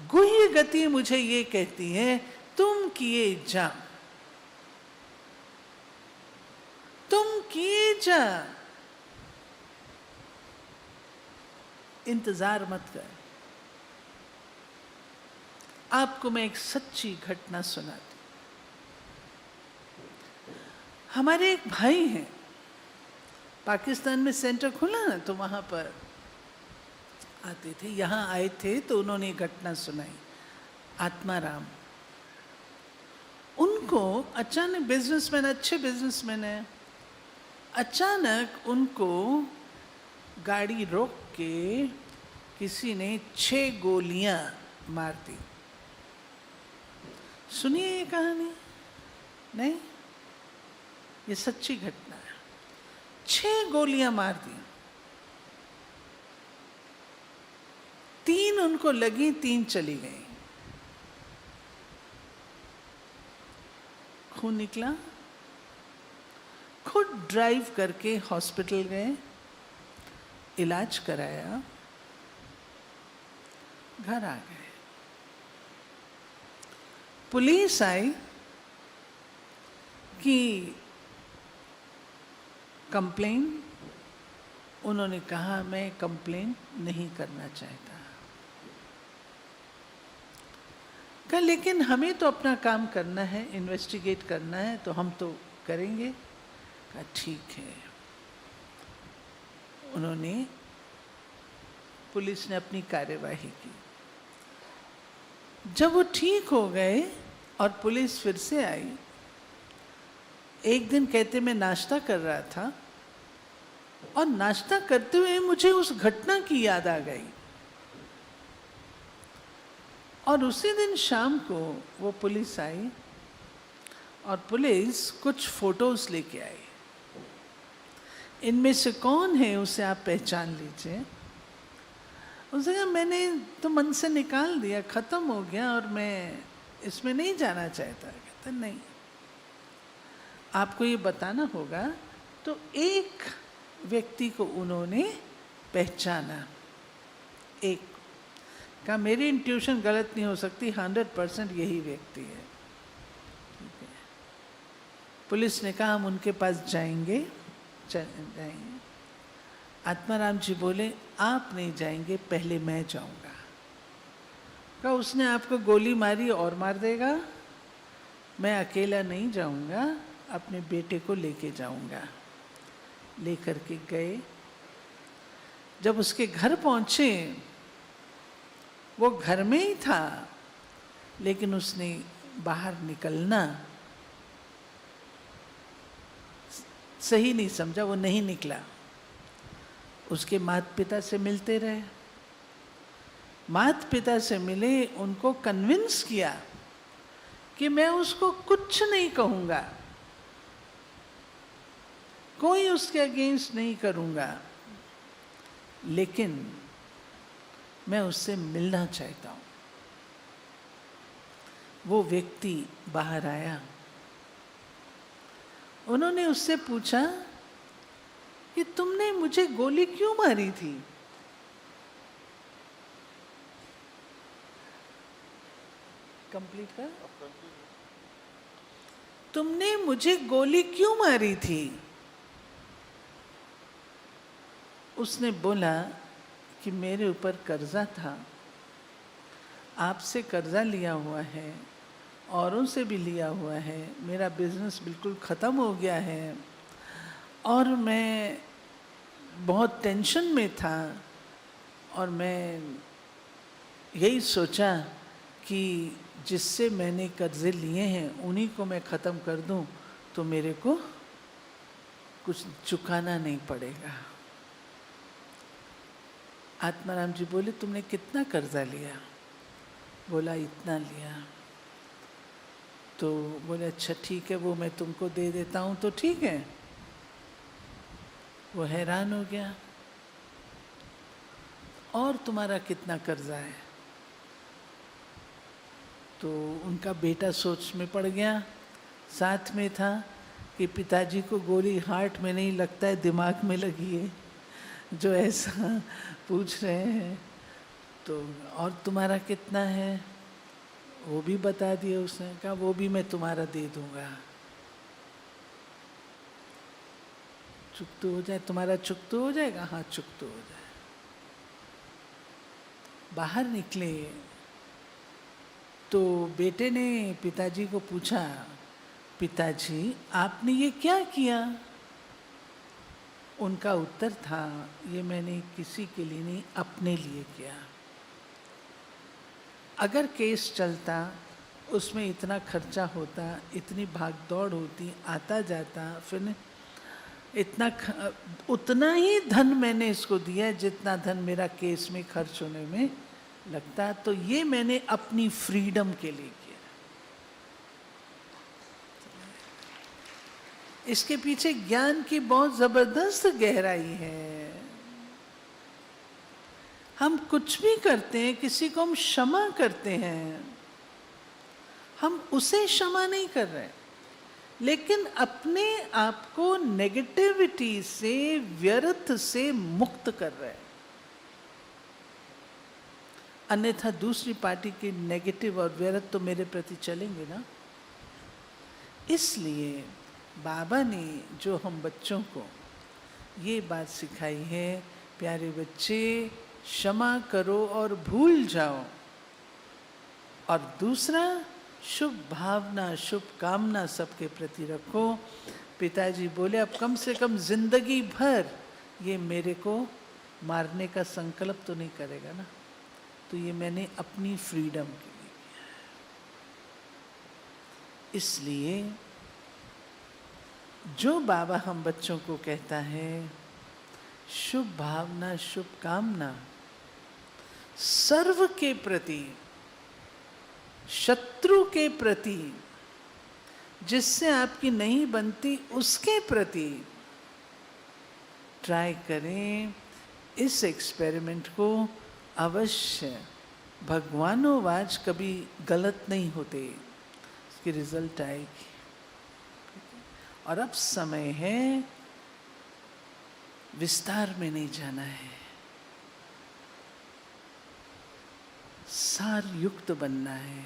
गुह्य गति मुझे ये कहती है, तुम किए जा, तुम किए जा, इंतजार मत कर। आपको मैं एक सच्ची घटना सुनाती। हमारे एक भाई हैं, पाकिस्तान में सेंटर खुला ना, तो वहां पर आते थे, यहाँ आए थे तो उन्होंने घटना सुनाई। आत्माराम, उनको अचानक, बिजनेसमैन, अच्छे बिजनेसमैन है, अचानक उनको गाड़ी रोक के किसी ने 6 गोलियां मार दी। सुनिए ये कहानी, नहीं, ये सच्ची घटना है। 6 गोलियां मार दी, 3 उनको लगी, 3 चली गई। खून निकला, खुद ड्राइव करके हॉस्पिटल गए, इलाज कराया, घर आ गए। पुलिस आई कि कंप्लेन, उन्होंने कहा मैं कंप्लेन नहीं करना चाहता। कहा लेकिन हमें तो अपना काम करना है, इन्वेस्टिगेट करना है, तो हम तो करेंगे। कहा ठीक है। उन्होंने, पुलिस ने अपनी कार्यवाही की। जब वो ठीक हो गए और पुलिस फिर से आई, एक दिन कहते मैं नाश्ता कर रहा था और नाश्ता करते हुए मुझे उस घटना की याद आ गई, और उसी दिन शाम को वो पुलिस आई और पुलिस कुछ फोटोज लेके आई। इनमें से कौन है उसे आप पहचान लीजिए। उसने कहा मैंने तो मन से निकाल दिया, खत्म हो गया और मैं इसमें नहीं जाना चाहता। कहते नहीं, आपको ये बताना होगा। तो एक व्यक्ति को उन्होंने पहचाना, एक कहा मेरी इंट्यूशन गलत नहीं हो सकती, 100% यही व्यक्ति है। ठीक है, पुलिस ने कहा हम उनके पास जाएंगे, जाएंगे। आत्माराम जी बोले आप नहीं जाएंगे, पहले मैं जाऊंगा। कहा उसने आपको गोली मारी और मार देगा, मैं अकेला नहीं जाऊंगा, अपने बेटे को लेके जाऊंगा। लेकर के गए। जब उसके घर पहुंचे, वो घर में ही था, लेकिन उसने बाहर निकलना सही नहीं समझा, वो नहीं निकला। उसके माता पिता से मिलते रहे, माता पिता से मिले, उनको कन्विंस किया कि मैं उसको कुछ नहीं कहूँगा, कोई उसके अगेंस्ट नहीं करूँगा, लेकिन मैं उससे मिलना चाहता हूँ। वो व्यक्ति बाहर आया, उन्होंने उससे पूछा कि तुमने मुझे गोली क्यों मारी थी? कंप्लीट कर। तुमने मुझे गोली क्यों मारी थी? उसने बोला कि मेरे ऊपर कर्जा था, आपसे कर्जा लिया हुआ है, औरों से भी लिया हुआ है, मेरा बिजनेस बिल्कुल ख़त्म हो गया है और मैं बहुत टेंशन में था, और मैं यही सोचा कि जिससे मैंने कर्जे लिए हैं उन्हीं को मैं ख़त्म कर दूं तो मेरे को कुछ चुकाना नहीं पड़ेगा। आत्माराम जी बोले तुमने कितना कर्जा लिया? बोला इतना लिया। तो बोले अच्छा ठीक है, वो मैं तुमको दे देता हूँ। तो ठीक है। वो हैरान हो गया, और तुम्हारा कितना कर्जा है? तो उनका बेटा सोच में पड़ गया, साथ में था कि पिताजी को गोली हार्ट में नहीं लगता है, दिमाग में लगी है, जो ऐसा पूछ रहे हैं। तो और तुम्हारा कितना है वो भी बता दिया उसने। कहा वो भी मैं तुम्हारा दे दूंगा, चुकतू हो जाए, तुम्हारा चुकतू हो जाएगा। हाँ चुकतू हो जाए। बाहर निकले तो बेटे ने पिताजी को पूछा, पिताजी आपने ये क्या किया? उनका उत्तर था, ये मैंने किसी के लिए नहीं, अपने लिए किया। अगर केस चलता, उसमें इतना खर्चा होता, इतनी भागदौड़ होती, आता जाता, फिर उतना ही धन मैंने इसको दिया जितना धन मेरा केस में खर्च होने में लगता। तो ये मैंने अपनी फ्रीडम के लिए किया। इसके पीछे ज्ञान की बहुत जबरदस्त गहराई है। हम कुछ भी करते हैं, किसी को हम क्षमा करते हैं, हम उसे क्षमा नहीं कर रहे, लेकिन अपने आप को नेगेटिविटी से, व्यर्थ से मुक्त कर रहे हैं। अन्यथा दूसरी पार्टी के नेगेटिव और व्यर्थ तो मेरे प्रति चलेंगे ना। इसलिए बाबा ने जो हम बच्चों को ये बात सिखाई है, प्यारे बच्चे क्षमा करो और भूल जाओ। और दूसरा, शुभ भावना, शुभ कामना सबके प्रति रखो। पिताजी बोले अब कम से कम जिंदगी भर ये मेरे को मारने का संकल्प तो नहीं करेगा ना। तो ये मैंने अपनी फ्रीडम के लिए किया है। इसलिए जो बाबा हम बच्चों को कहता है शुभ भावना, शुभ कामना, सर्व के प्रति, शत्रु के प्रति, जिससे आपकी नहीं बनती उसके प्रति ट्राई करें। इस एक्सपेरिमेंट को अवश्य, भगवानोवाज कभी गलत नहीं होते, इसकी रिजल्ट आएगी। और अब समय है, विस्तार में नहीं जाना है, सार युक्त बनना है।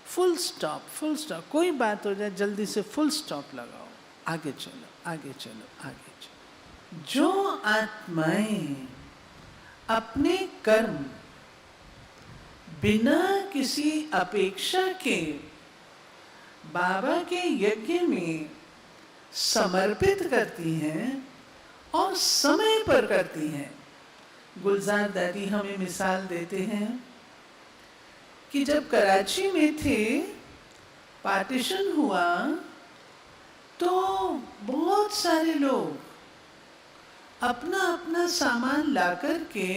Full stop, full stop. कोई बात हो जाए जल्दी से फुल स्टॉप लगाओ, आगे चलो, आगे चलो, आगे चलो। जो आत्माएं अपने कर्म बिना किसी अपेक्षा के बाबा के यज्ञ में समर्पित करती हैं और समय पर करती हैं। गुलजार दादी हमें मिसाल देते हैं कि जब कराची में थे, पार्टीशन हुआ, तो बहुत सारे लोग अपना अपना सामान ला कर के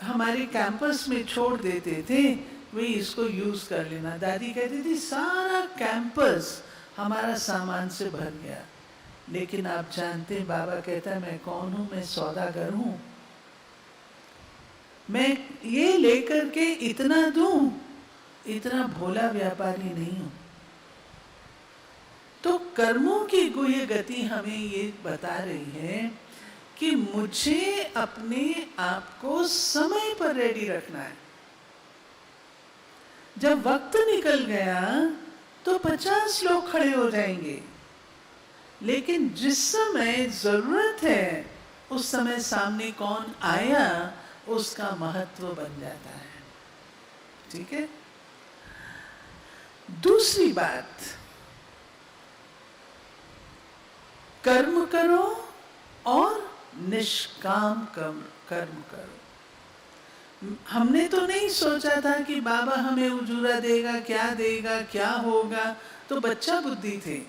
हमारे कैंपस में छोड़ देते थे, वे इसको यूज कर लेना। दादी कहती थी सारा कैंपस हमारा सामान से भर गया। लेकिन आप जानते हैं, बाबा कहता है मैं कौन हूं? मैं सौदागर हूं। मैं ये लेकर के इतना दूं, इतना भोला व्यापारी नहीं हूं। तो कर्मों की गुह्य गति हमें ये बता रही है कि मुझे अपने आप को समय पर रेडी रखना है। जब वक्त निकल गया तो 50 लोग खड़े हो जाएंगे, लेकिन जिस समय जरूरत है उस समय सामने कौन आया उसका महत्व बन जाता है। ठीक है। दूसरी बात, कर्म करो और निष्काम कर्म करो। हमने तो नहीं सोचा था कि बाबा हमें उजूरा देगा, क्या देगा, क्या होगा, तो बच्चा बुद्धि थे।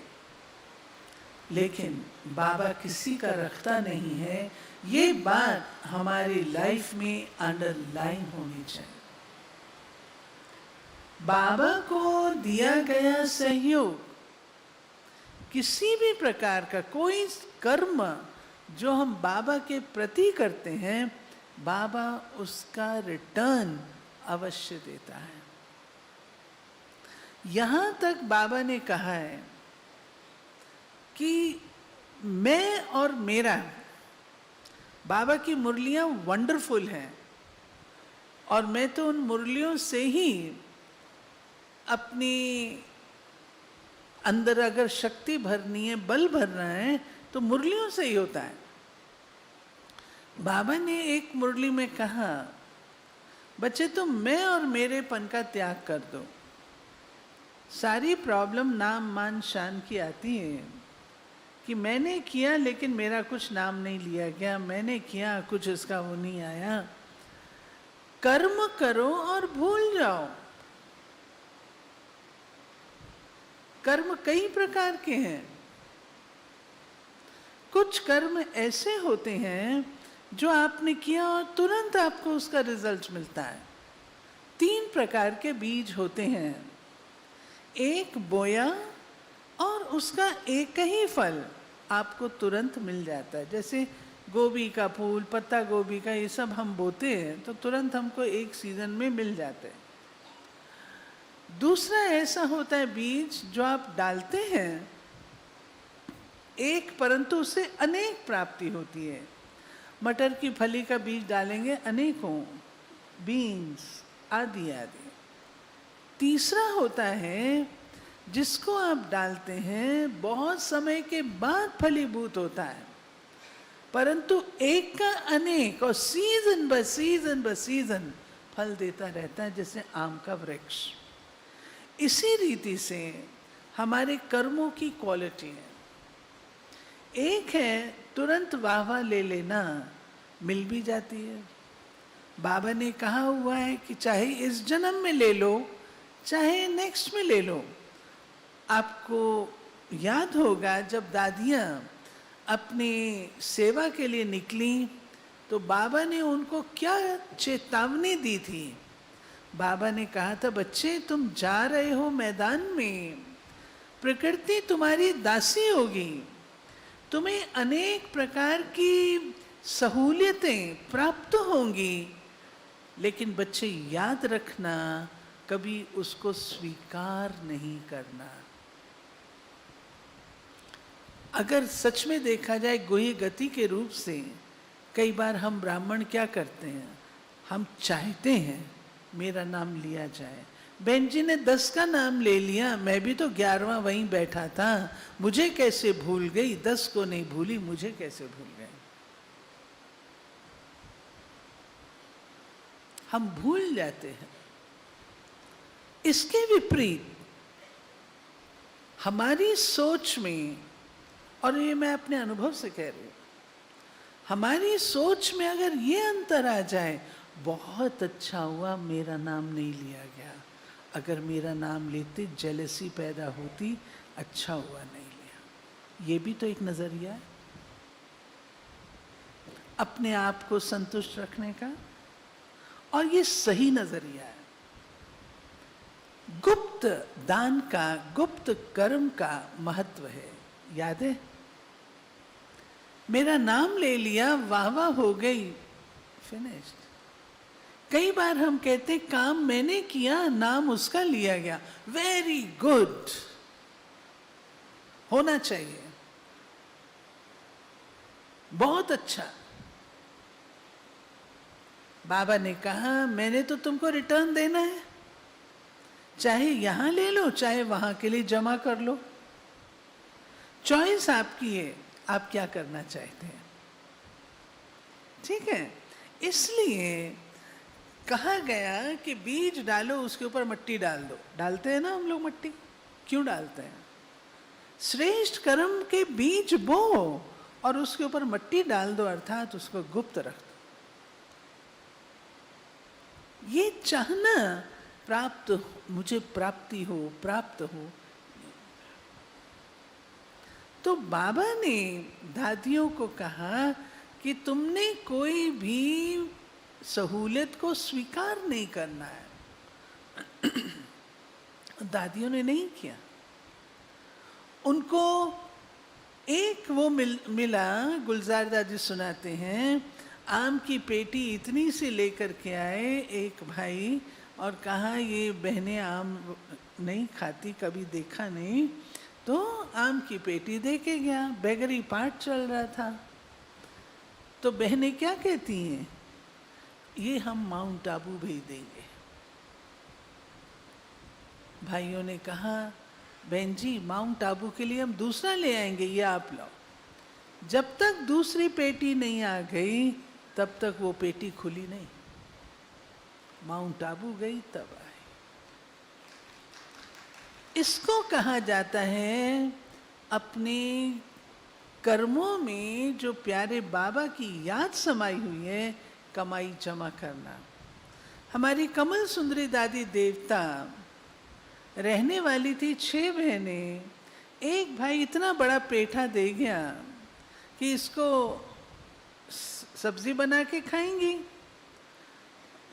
लेकिन बाबा किसी का रखता नहीं है, ये बात हमारी लाइफ में अंडरलाइन होनी चाहिए। बाबा को दिया गया सहयोग, किसी भी प्रकार का कोई कर्म जो हम बाबा के प्रति करते हैं, बाबा उसका रिटर्न अवश्य देता है। यहां तक बाबा ने कहा है कि मैं और मेरा बाबा की मुरलियाँ वंडरफुल हैं, और मैं तो उन मुरलियों से ही अपनी अंदर अगर शक्ति भरनी है, बल भरना है, तो मुरलियों से ही होता है। बाबा ने एक मुरली में कहा, बच्चे तुम मैं और मेरेपन का त्याग कर दो। सारी प्रॉब्लम नाम मान शान की आती है कि मैंने किया लेकिन मेरा कुछ नाम नहीं लिया गया, मैंने किया कुछ इसका वो नहीं आया। कर्म करो और भूल जाओ। कर्म कई प्रकार के हैं। कुछ कर्म ऐसे होते हैं जो आपने किया और तुरंत आपको उसका रिजल्ट मिलता है। 3 प्रकार के बीज होते हैं। एक बोया और उसका एक ही फल आपको तुरंत मिल जाता है। जैसे गोभी का फूल, पत्ता गोभी का, ये सब हम बोते हैं तो तुरंत हमको एक सीजन में मिल जाते हैं। दूसरा ऐसा होता है बीज जो आप डालते हैं एक, परंतु उससे अनेक प्राप्ति होती है। मटर की फली का बीज डालेंगे, अनेकों, बीन्स आदि आदि। तीसरा होता है जिसको आप डालते हैं, बहुत समय के बाद फलीभूत होता है, परंतु एक का अनेक और सीजन ब सीजन फल देता रहता है, जैसे आम का वृक्ष। इसी रीति से हमारे कर्मों की क्वालिटी है। एक है तुरंत वाहवा ले लेना, मिल भी जाती है। बाबा ने कहा हुआ है कि चाहे इस जन्म में ले लो, चाहे नेक्स्ट में ले लो। आपको याद होगा जब दादियाँ अपनी सेवा के लिए निकली तो बाबा ने उनको क्या चेतावनी दी थी। बाबा ने कहा था, बच्चे तुम जा रहे हो मैदान में, प्रकृति तुम्हारी दासी होगी, तुम्हें अनेक प्रकार की सहूलियतें प्राप्त होंगी, लेकिन बच्चे याद रखना कभी उसको स्वीकार नहीं करना। अगर सच में देखा जाए गुह्य गति के रूप से, कई बार हम ब्राह्मण क्या करते हैं, हम चाहते हैं मेरा नाम लिया जाए। बहन जी ने 10 का नाम ले लिया, मैं भी तो 11वां वहीं बैठा था, मुझे कैसे भूल गई, 10 को नहीं भूली, मुझे कैसे भूल गए। हम भूल जाते हैं। इसके विपरीत हमारी सोच में, और ये मैं अपने अनुभव से कह रही हूं, हमारी सोच में अगर ये अंतर आ जाए, बहुत अच्छा हुआ मेरा नाम नहीं लिया गया, अगर मेरा नाम लेते जेलसी पैदा होती, अच्छा हुआ नहीं लिया। ये भी तो एक नजरिया है अपने आप को संतुष्ट रखने का, और ये सही नजरिया है। गुप्त दान का, गुप्त कर्म का महत्व है। याद है, मेरा नाम ले लिया, वाह वाह हो गई, फिनिश्ड। कई बार हम कहते काम मैंने किया, नाम उसका लिया गया, वेरी गुड, होना चाहिए, बहुत अच्छा। बाबा ने कहा मैंने तो तुमको रिटर्न देना है, चाहे यहां ले लो चाहे वहां के लिए जमा कर लो, चॉइस आपकी है, आप क्या करना चाहते हैं। ठीक है, इसलिए कहा गया कि बीज डालो, उसके ऊपर मिट्टी डाल दो। डालते हैं ना हम लोग मिट्टी, क्यों डालते हैं? श्रेष्ठ कर्म के बीज बो और उसके ऊपर मिट्टी डाल दो, अर्थात उसको गुप्त रख दो। ये चाहना प्राप्त, मुझे प्राप्ति हो, प्राप्त हो। तो बाबा ने दादियों को कहा कि तुमने कोई भी सहूलियत को स्वीकार नहीं करना है। दादियों ने नहीं किया। उनको एक वो मिला, गुलजार दादी सुनाते हैं, आम की पेटी इतनी सी लेकर के आए एक भाई और कहा ये बहनें आम नहीं खाती, कभी देखा नहीं, तो आम की पेटी दे के गया। बेगरी पाठ चल रहा था। तो बहनें क्या कहती हैं, ये हम माउंट आबू भेज देंगे। भाइयों ने कहा, बहन जी माउंट आबू के लिए हम दूसरा ले आएंगे, ये आप लाओ। जब तक दूसरी पेटी नहीं आ गई तब तक वो पेटी खुली नहीं। माउंट आबू गई तब आई। इसको कहा जाता है अपने कर्मों में जो प्यारे बाबा की याद समाई हुई है, कमाई जमा करना। हमारी कमल सुंदरी दादी देवता रहने वाली थी 6 बहनें। एक भाई इतना बड़ा पेठा दे गया कि इसको सब्जी बना के खाएंगी,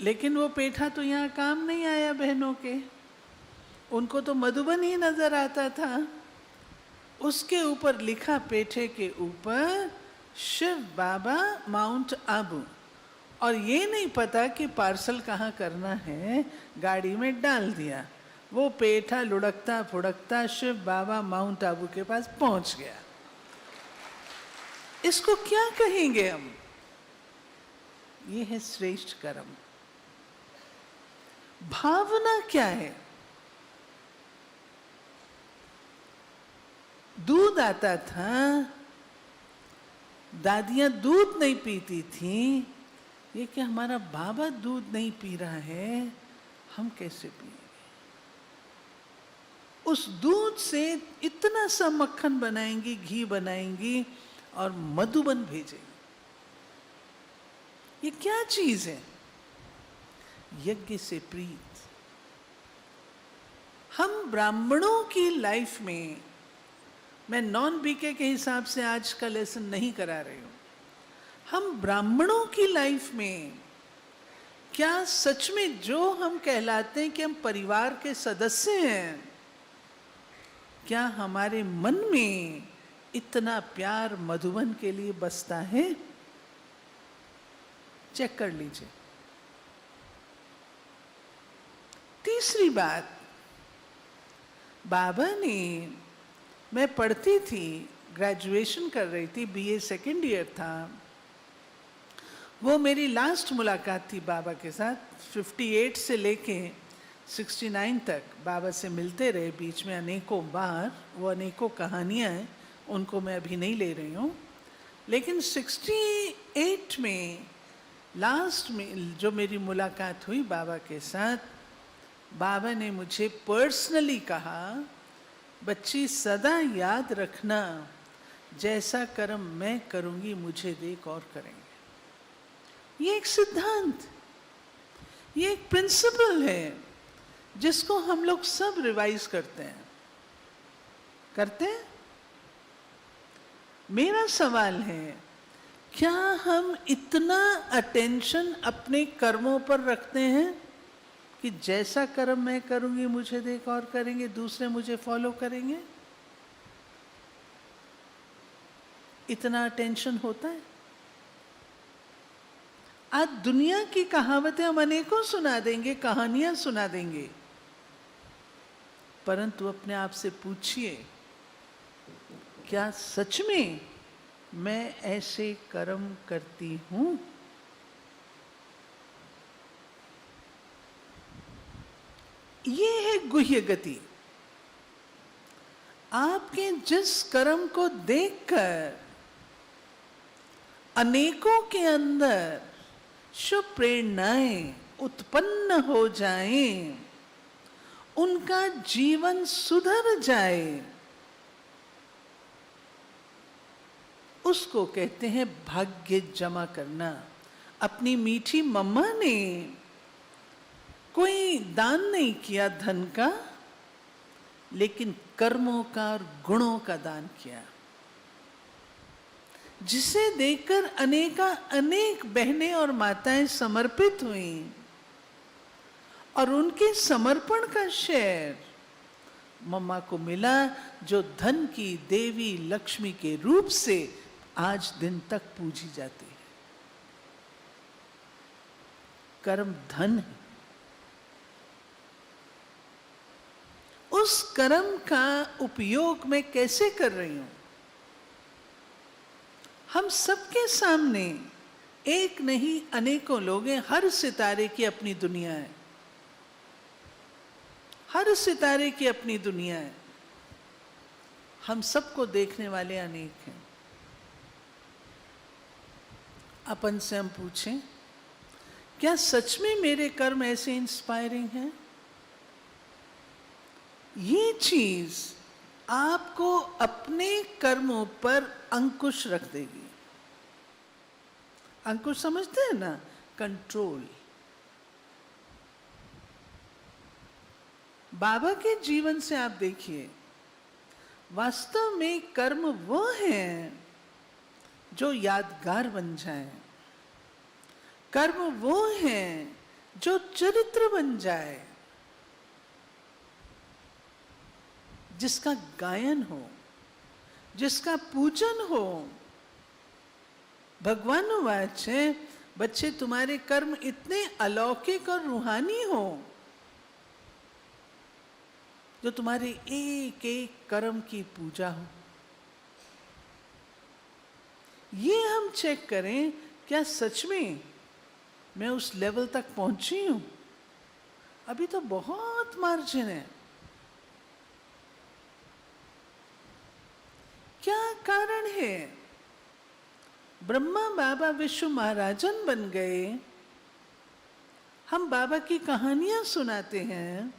लेकिन वो पेठा तो यहाँ काम नहीं आया बहनों के, उनको तो मधुबन ही नजर आता था। उसके ऊपर लिखा, पेठे के ऊपर, शिव बाबा माउंट आबू। और ये नहीं पता कि पार्सल कहाँ करना है, गाड़ी में डाल दिया। वो पेठा लुढ़कता फुड़कता शिव बाबा माउंट आबू के पास पहुंच गया। इसको क्या कहेंगे हम? ये है श्रेष्ठ कर्म। भावना क्या है? दूध आता था, दादियां दूध नहीं पीती थी, ये कि हमारा बाबा दूध नहीं पी रहा है, हम कैसे पिएंगे? उस दूध से इतना सा मक्खन बनाएंगी, घी बनाएंगी और मधुबन भेजेंगी। ये क्या चीज है? यज्ञ से प्रीत। हम ब्राह्मणों की लाइफ में, मैं नॉन बीके के हिसाब से आज का लेसन नहीं करा रही हूं, हम ब्राह्मणों की लाइफ में क्या सच में जो हम कहलाते हैं कि हम परिवार के सदस्य हैं, क्या हमारे मन में इतना प्यार मधुबन के लिए बसता है? चेक कर लीजिए। तीसरी बात, बाबा ने, मैं पढ़ती थी, ग्रेजुएशन कर रही थी, बीए सेकेंड ईयर था, वो मेरी लास्ट मुलाकात थी बाबा के साथ। 58 से लेके 69 तक बाबा से मिलते रहे, बीच में अनेकों बार, वो अनेकों कहानियाँ हैं, उनको मैं अभी नहीं ले रही हूँ। लेकिन 68 में लास्ट में जो मेरी मुलाकात हुई बाबा के साथ, बाबा ने मुझे पर्सनली कहा, बच्ची सदा याद रखना, जैसा कर्म मैं करूँगी मुझे देख और करेंगे। ये एक सिद्धांत, ये एक प्रिंसिपल है जिसको हम लोग सब रिवाइज करते हैं। मेरा सवाल है, क्या हम इतना अटेंशन अपने कर्मों पर रखते हैं कि जैसा कर्म मैं करूंगी मुझे देख और करेंगे, दूसरे मुझे फॉलो करेंगे? इतना अटेंशन होता है? आज दुनिया की कहावतें हम अनेकों सुना देंगे, कहानियां सुना देंगे, परंतु अपने आप से पूछिए, क्या सच में मैं ऐसे कर्म करती हूं? ये है गुह्य गति। आपके जिस कर्म को देखकर अनेकों के अंदर शुभ प्रेरणाएं उत्पन्न हो जाएं, उनका जीवन सुधर जाए, उसको कहते हैं भाग्य जमा करना। अपनी मीठी मम्मा ने कोई दान नहीं किया धन का, लेकिन कर्मों का और गुणों का दान किया, जिसे देखकर अनेक बहनें और माताएं समर्पित हुईं, और उनके समर्पण का शेयर मम्मा को मिला, जो धन की देवी लक्ष्मी के रूप से आज दिन तक पूजी जाती है। कर्म धन है। उस कर्म का उपयोग मैं कैसे कर रही हूं? हम सबके सामने एक नहीं अनेकों लोग हैं, हर सितारे की अपनी दुनिया है, हर सितारे की अपनी दुनिया है। हम सबको देखने वाले अनेक हैं। अपन से हम पूछें, क्या सच में मेरे कर्म ऐसे इंस्पायरिंग हैं? ये चीज आपको अपने कर्मों पर अंकुश रख देगी। अंकुश समझते हैं ना? कंट्रोल। बाबा के जीवन से आप देखिए, वास्तव में कर्म वो हैं जो यादगार बन जाए, कर्म वो हैं जो चरित्र बन जाए, जिसका गायन हो, जिसका पूजन हो। भगवान वाच है, बच्चे तुम्हारे कर्म इतने अलौकिक और रूहानी हो जो तुम्हारे एक एक कर्म की पूजा हो। ये हम चेक करें, क्या सच में मैं उस लेवल तक पहुंची हूं? अभी तो बहुत मार्जिन है। क्या कारण है? ब्रह्मा बाबा विश्व महाराजन बन गए। हम बाबा की कहानियां सुनाते हैं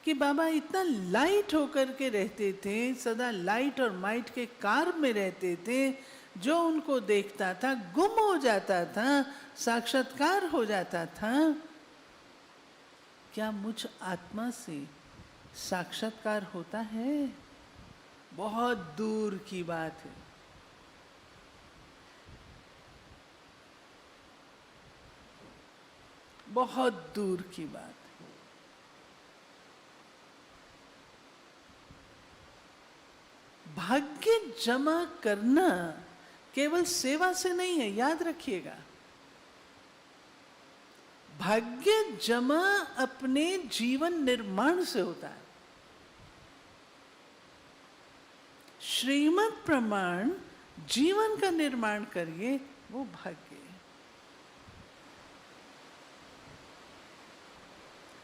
कि बाबा इतना लाइट होकर के रहते थे, सदा लाइट और माइट के कार में रहते थे। जो उनको देखता था गुम हो जाता था, साक्षात्कार हो जाता था। क्या मुझ आत्मा से साक्षात्कार होता है? बहुत दूर की बात है। बहुत दूर की बात है। भाग्य जमा करना केवल सेवा से नहीं है, याद रखिएगा। भाग्य जमा अपने जीवन निर्माण से होता है। श्रीमत प्रमाण जीवन का निर्माण करिए, वो भाग्य है।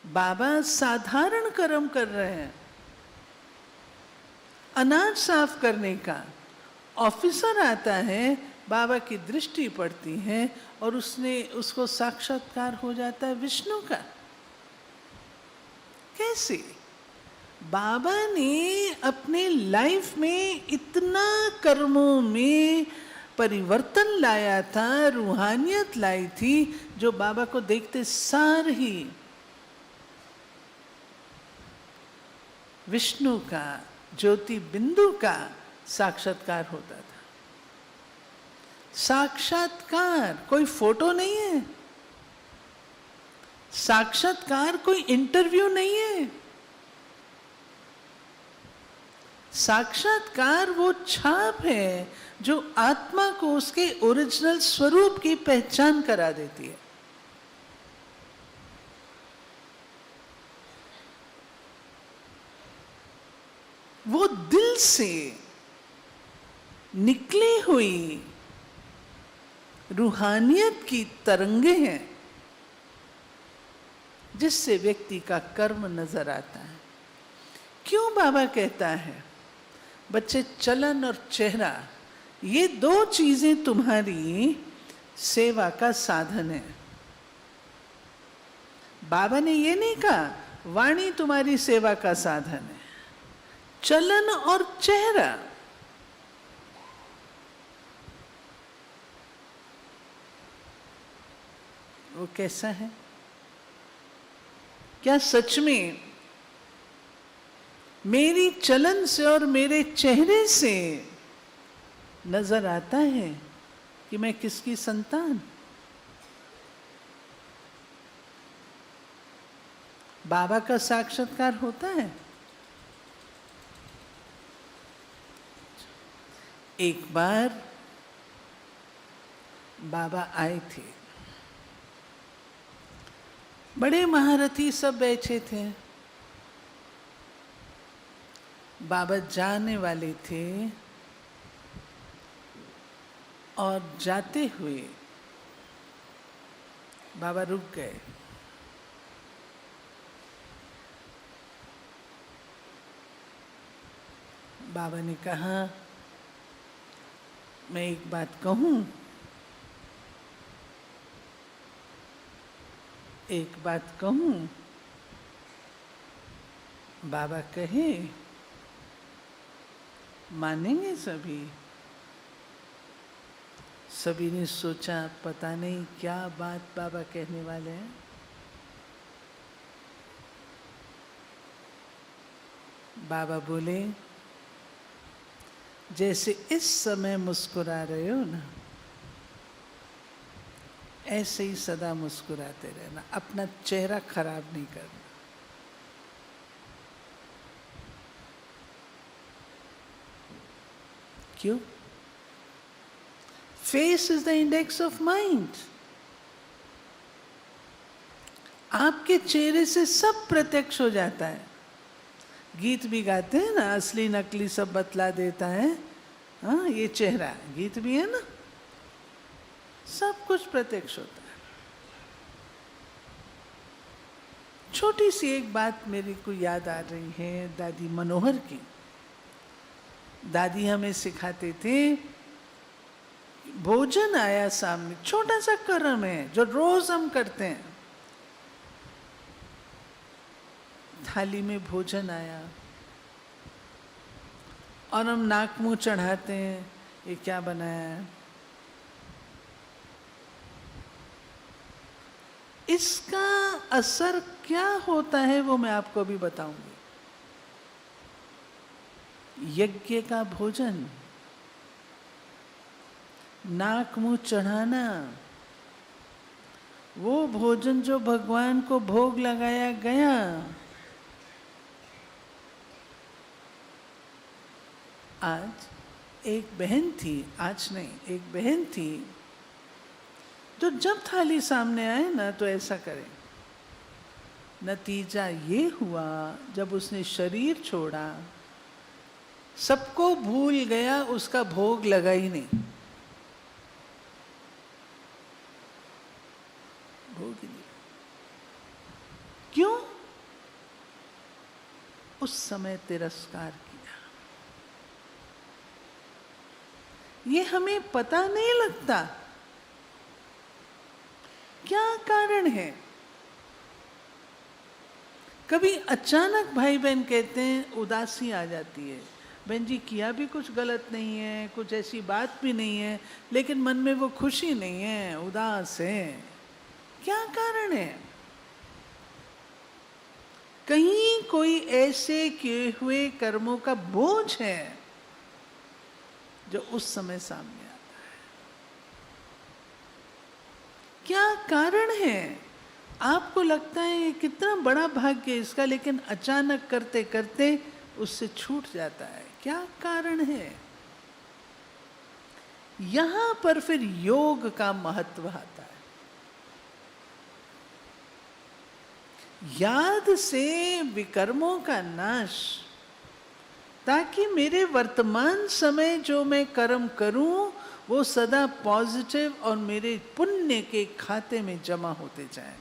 बाबा साधारण कर्म कर रहे हैं, अनाज साफ करने का। ऑफिसर आता है, बाबा की दृष्टि पड़ती है और उसको साक्षात्कार हो जाता है विष्णु का। कैसे? बाबा ने अपने लाइफ में इतना कर्मों में परिवर्तन लाया था, रूहानियत लाई थी, जो बाबा को देखते सार ही विष्णु का, ज्योति बिंदु का साक्षात्कार होता था। साक्षात्कार कोई फोटो नहीं है, साक्षात्कार कोई इंटरव्यू नहीं है। साक्षात्कार वो छाप है जो आत्मा को उसके ओरिजिनल स्वरूप की पहचान करा देती है। वो दिल से निकली हुई रूहानियत की तरंगे हैं जिससे व्यक्ति का कर्म नजर आता है। क्यों बाबा कहता है, बच्चे चलन और चेहरा ये दो चीजें तुम्हारी सेवा का साधन है। बाबा ने ये नहीं कहा वाणी तुम्हारी सेवा का साधन है। चलन और चेहरा, वो कैसा है? क्या सच में मेरी चलन से और मेरे चेहरे से नजर आता है कि मैं किसकी संतान? बाबा का साक्षात्कार होता है। एक बार बाबा आए थे, बड़े महारथी सब बैठे थे। बाबा जाने वाले थे और जाते हुए बाबा रुक गए। बाबा ने कहा, मैं एक बात कहूं? एक बात कहूं? बाबा कहे, मानेंगे सभी? सभी ने सोचा पता नहीं क्या बात बाबा कहने वाले हैं। बाबा बोले, जैसे इस समय मुस्कुरा रहे हो ना, ऐसे ही सदा मुस्कुराते रहना, अपना चेहरा खराब नहीं करना। क्यों? Face is the index of mind. आपके चेहरे से सब प्रत्यक्ष हो जाता है। गीत भी गाते हैं ना, असली नकली सब बतला देता है। हाँ, ये चेहरा, गीत भी है ना, सब कुछ प्रत्यक्ष होता है। छोटी सी एक बात मेरे को याद आ रही है दादी मनोहर की। दादी हमें सिखाते थे, भोजन आया सामने, छोटा सा कर्म है जो रोज हम करते हैं। थाली में भोजन आया और हम नाक मुंह चढ़ाते हैं, ये क्या बनाया है? इसका असर क्या होता है वो मैं आपको अभी बताऊंगी। यज्ञ का भोजन, नाक मुंह चढ़ाना, वो भोजन जो भगवान को भोग लगाया गया, आज एक बहन थी, आज नहीं, एक बहन थी जो जब थाली सामने आए ना तो ऐसा करे। नतीजा ये हुआ, जब उसने शरीर छोड़ा, सबको भूल गया, उसका भोग लगा ही नहीं। भोग ही नहीं। क्यों? उस समय तिरस्कार किया। ये हमें पता नहीं लगता क्या कारण है। कभी अचानक भाई बहन कहते हैं, उदासी आ जाती है, बहन जी किया भी कुछ गलत नहीं है, कुछ ऐसी बात भी नहीं है, लेकिन मन में वो खुशी नहीं है, उदास है। क्या कारण है? कहीं कोई ऐसे किए हुए कर्मों का बोझ है जो उस समय सामने आता है। क्या कारण है? आपको लगता है ये कितना बड़ा भाग्य है इसका, लेकिन अचानक करते करते उससे छूट जाता है। क्या कारण है? यहां पर फिर योग का महत्व आता है। याद से विकर्मों का नाश, ताकि मेरे वर्तमान समय जो मैं कर्म करूं वो सदा पॉजिटिव और मेरे पुण्य के खाते में जमा होते जाएं।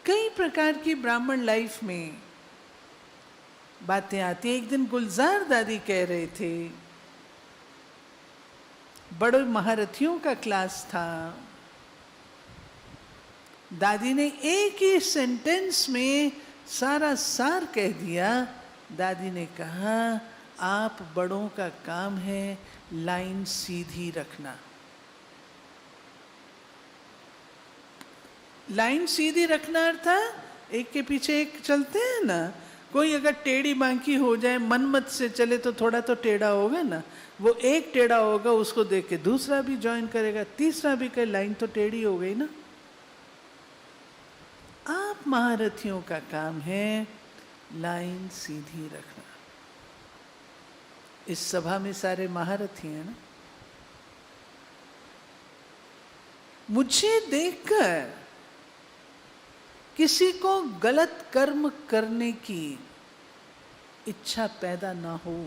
कई प्रकार की ब्राह्मण लाइफ में बातें आती हैं। एक दिन गुलजार दादी कह रहे थे, बड़े महारथियों का क्लास था, दादी ने एक ही सेंटेंस में सारा सार कह दिया। दादी ने कहा, आप बड़ों का काम है लाइन सीधी रखना। लाइन सीधी रखना अर्थात एक के पीछे एक चलते हैं ना, कोई अगर टेढ़ी बांकी हो जाए, मनमत से चले तो थोड़ा तो टेढ़ा होगा ना, वो एक टेढ़ा होगा, उसको देख के दूसरा भी ज्वाइन करेगा, तीसरा भी कहे, लाइन तो टेढ़ी हो गई ना। आप महारथियों का काम है लाइन सीधी रखना। इस सभा में सारे महारथी हैं ना। मुझे देखकर किसी को गलत कर्म करने की इच्छा पैदा ना हो,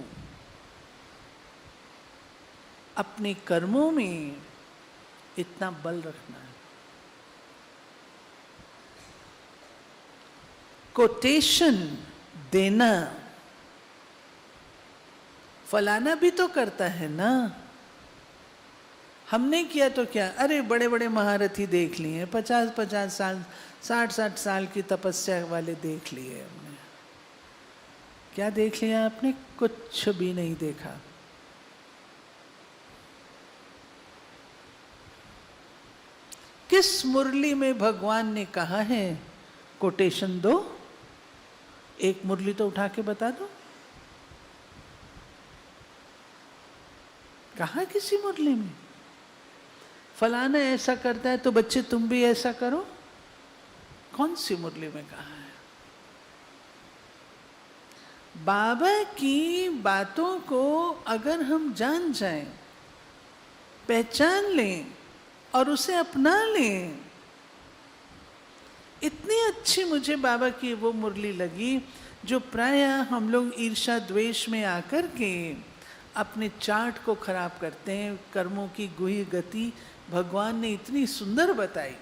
अपने कर्मों में इतना बल रखना है। कोटेशन देना, फलाना भी तो करता है ना, हमने किया तो क्या, अरे बड़े बड़े महारथी देख लिए, 50-50 साल 60-60 साल की तपस्या वाले देख लिए हमने। क्या देख लिया आपने? कुछ भी नहीं देखा। किस मुरली में भगवान ने कहा है कोटेशन दो? एक मुरली तो उठा के बता दो, कहा किसी मुरली में? फलाना ऐसा करता है तो बच्चे तुम भी ऐसा करो, कौन सी मुरली में कहा है? बाबा की बातों को अगर हम जान जाएं, पहचान लें और उसे अपना लें, इतनी अच्छी मुझे बाबा की वो मुरली लगी जो प्रायः हम लोग ईर्ष्या द्वेष में आकर के अपने चार्ट को खराब करते हैं। कर्मों की गुही गति भगवान ने इतनी सुंदर बताई।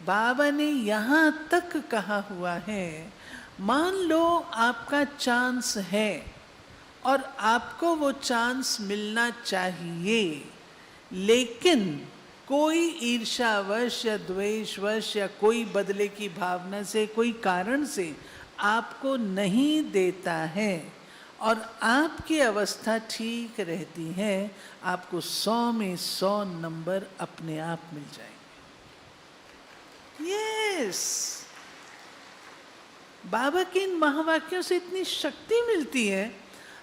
बाबा ने यहाँ तक कहा हुआ है, मान लो आपका चांस है और आपको वो चांस मिलना चाहिए, लेकिन कोई ईर्ष्यावश या द्वेषवश या कोई बदले की भावना से, कोई कारण से आपको नहीं देता है और आपकी अवस्था ठीक रहती है, आपको 100 में 100 नंबर अपने आप मिल जाएंगे। यस, बाबा के इन महावाक्यों से इतनी शक्ति मिलती है।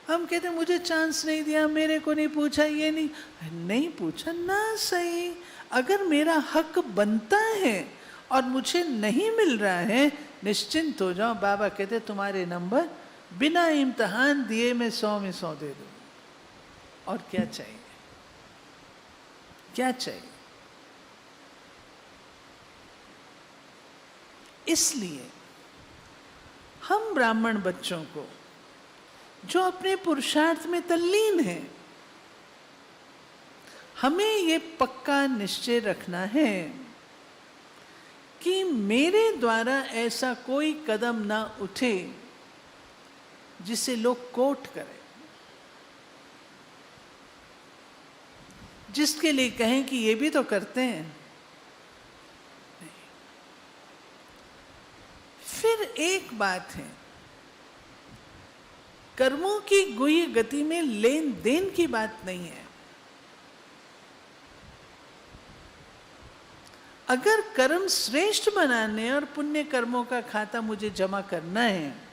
हम कहते हैं मुझे चांस नहीं दिया, मेरे को नहीं पूछा, ये नहीं पूछा ना सही। अगर मेरा हक बनता है और मुझे नहीं मिल रहा है, निश्चिंत हो जाओ। बाबा कहते तुम्हारे नंबर बिना इम्तिहान दिए मैं 100 में 100 दे दूँ। और क्या चाहिए? क्या चाहिए? इसलिए हम ब्राह्मण बच्चों को जो अपने पुरुषार्थ में तल्लीन हैं, हमें ये पक्का निश्चय रखना है कि मेरे द्वारा ऐसा कोई कदम ना उठे जिसे लोग कोट करें, जिसके लिए कहें कि ये भी तो करते हैं। नहीं। फिर एक बात है, कर्मों की गुही गति में लेन देन की बात नहीं है। अगर कर्म श्रेष्ठ बनाने और पुण्य कर्मों का खाता मुझे जमा करना है